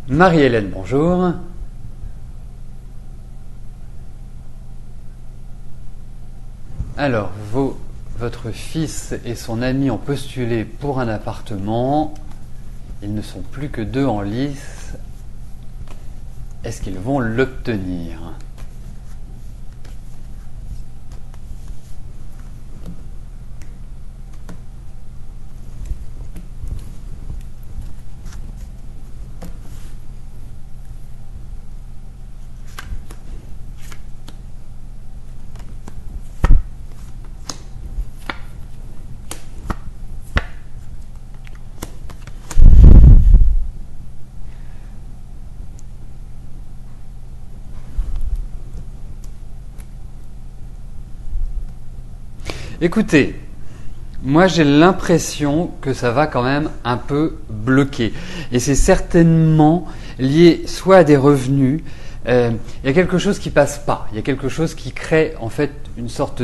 Marie-Hélène, bonjour. Alors, votre fils et son ami ont postulé pour un appartement. Ils ne sont plus que 2 en lice. Est-ce qu'ils vont l'obtenir ? Écoutez, moi j'ai l'impression que ça va quand même un peu bloquer. Et c'est certainement lié soit à des revenus, il y a quelque chose qui passe pas, il y a quelque chose qui crée en fait une sorte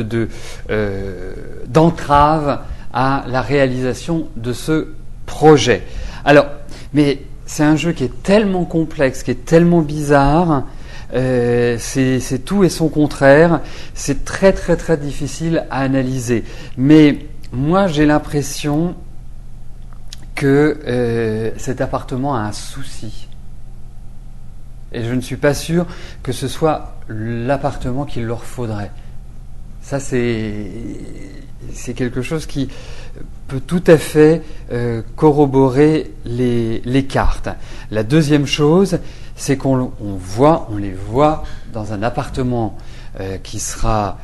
d'entrave à la réalisation de ce projet. Alors, mais c'est un jeu qui est tellement complexe, qui est tellement bizarre. C'est tout et son contraire. C'est très très très difficile à analyser. Mais moi j'ai l'impression que cet appartement a un souci. Et je ne suis pas sûr que ce soit l'appartement qu'il leur faudrait. Ça c'est quelque chose qui peut tout à fait corroborer les cartes. La deuxième chose, c'est qu'on les voit dans un appartement qui sera...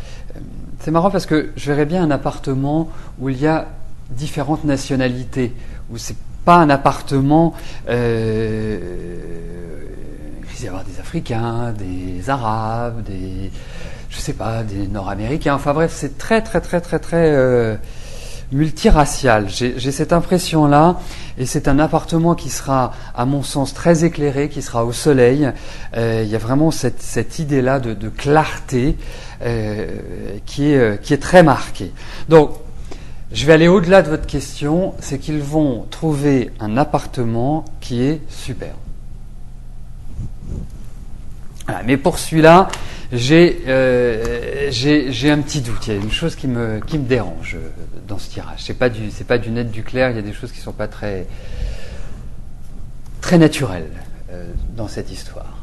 c'est marrant parce que je verrais bien un appartement où il y a différentes nationalités, où c'est pas un appartement... il risque d'y avoir des Africains, des Arabes, des Nord-Américains. Enfin bref, c'est très très très très très multiracial. J'ai cette impression-là, et c'est un appartement qui sera, à mon sens, très éclairé, qui sera au soleil. Il y a vraiment cette idée-là de clarté qui est très marquée. Donc, je vais aller au-delà de votre question, c'est qu'ils vont trouver un appartement qui est super. Voilà, mais pour celui-là, j'ai un petit doute. Il y a une chose qui me dérange dans ce tirage. C'est pas du net du clair. Il y a des choses qui sont pas très très naturelles dans cette histoire.